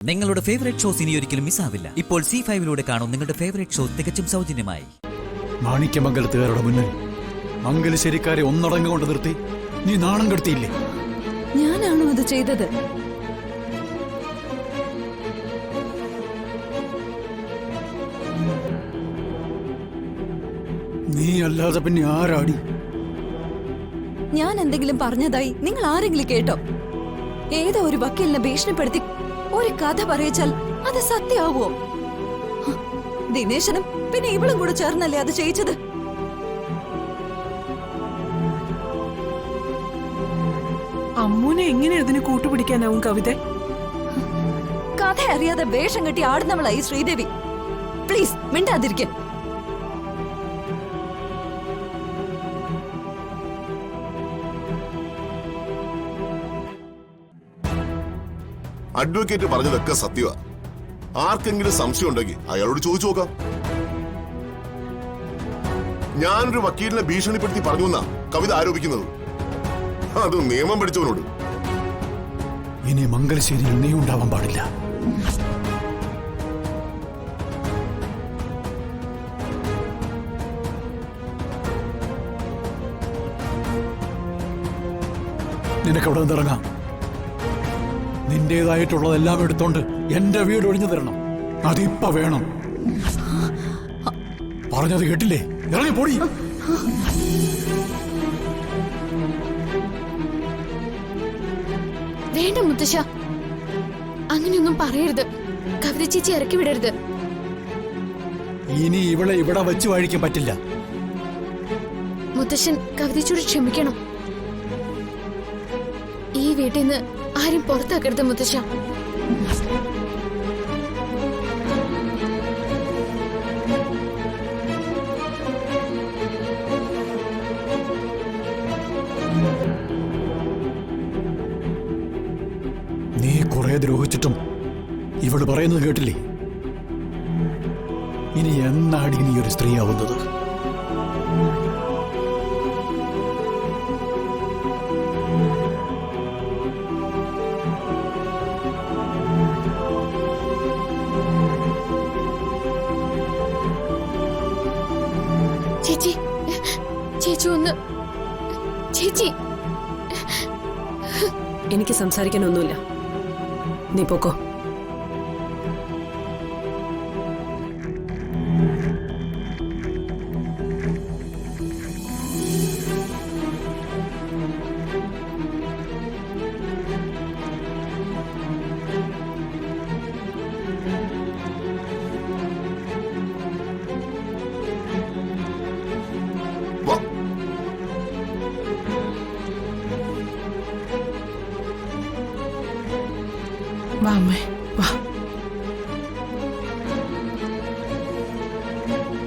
നിങ്ങളുടെ favourite shows ഇനി ഒരിക്കലും മിസ്സാവില്ല. ഇപ്പോൾ C5-ലൂടെ കാണും നിങ്ങളുടെ ഫേവറേറ്റ് ഷോ തികച്ചും സൗജന്യമായി. മാണിക്യമംഗലത്തുകാരുടെ മുന്നിൽ മംഗലശ്ശേരിക്കാരെ ഒന്നടങ്കുകൊണ്ട് നിർത്തി നീ നാണം കെടുത്തിയില്ലേ? ഞാനാണോ അത് ചെയ്തത്? നീ അല്ലാതെ പിന്നെ ആരാടി? ഞാൻ എന്തെങ്കിലും പറഞ്ഞതായി നിങ്ങൾ ആരെങ്കിലും കേട്ടോ? ഏതോ ഒരു വക്കീലിനെ ഭീഷണിപ്പെടുത്തി ഒരു കഥ പറയിച്ചാൽ അത് സത്യമാവോ? ദിനേശനും പിന്നെ ഇവളും കൂടെ ചേർന്നല്ലേ അത് ചെയ്യിച്ചത്? അമ്മൂനെ എങ്ങനെ അതിന് കൂട്ടുപിടിക്കാനാവും കവിത? കഥ അറിയാതെ വേഷം കെട്ടി ആടുന്നവളായി ശ്രീദേവി. പ്ലീസ് മിണ്ടാതിരിക്കാൻ. അഡ്വക്കേറ്റ് പറഞ്ഞതൊക്കെ സത്യമാ. ആർക്കെങ്കിലും സംശയം ഉണ്ടെങ്കിൽ അയാളോട് ചോദിച്ചു നോക്കാം. ഞാനൊരു വക്കീലിനെ ഭീഷണിപ്പെടുത്തി പറഞ്ഞു എന്നാ കവിത ആരോപിക്കുന്നത്. അത് നിയമം പഠിച്ചവനോട്. ഇനി മംഗലശ്ശേരിയിൽ നീ ഉണ്ടാവാൻ പാടില്ല. നിനക്കവിടെ നിന്നിറങ്ങാം. നിന്റേതായിട്ടുള്ളതെല്ലാം എടുത്തോണ്ട് എന്റെ വീട് ഒഴിഞ്ഞു തരണം. അതിപ്പ വേണം. പറഞ്ഞത് കേട്ടില്ലേ? ഇറങ്ങി പോടി. വേണ്ട മുത്തശ്ശ, അങ്ങനെയൊന്നും പറയരുത്. കവിത ചേച്ചി ഇറക്കി വിടരുത്. ഇനി ഇവളെ ഇവിടെ വെച്ച് വഴിക്കാൻ പറ്റില്ല. മുത്തശ്ശൻ കവിതച്ചോട് ക്ഷമിക്കണം. ഈ വീട്ടിൽ നിന്ന് ആരും പുറത്താക്കരുത് മുത്തശ്ശ. നീ കുറെ ദ്രോഹിച്ചിട്ടും ഇവള് പറയുന്നത് കേട്ടില്ലേ? ഇനി എന്നാടി നീ ഒരു സ്ത്രീയാവുന്നത്? ചേച്ചി, ചേച്ചി ഒന്ന്. ചേച്ചി, എനിക്ക് സംസാരിക്കാനൊന്നുമില്ല. നീ പോക്കോ. വാ അമ്മേ, വാ.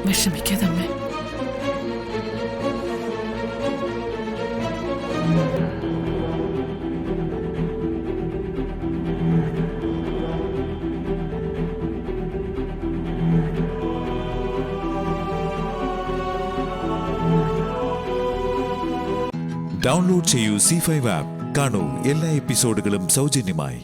വിഷമിക്കാതെ അമ്മേ. ഡൗൺലോഡ് ചെയ്യൂ C5 ആപ്പ്. കാണൂ എല്ലാ എപ്പിസോഡുകളും സൗജന്യമായി.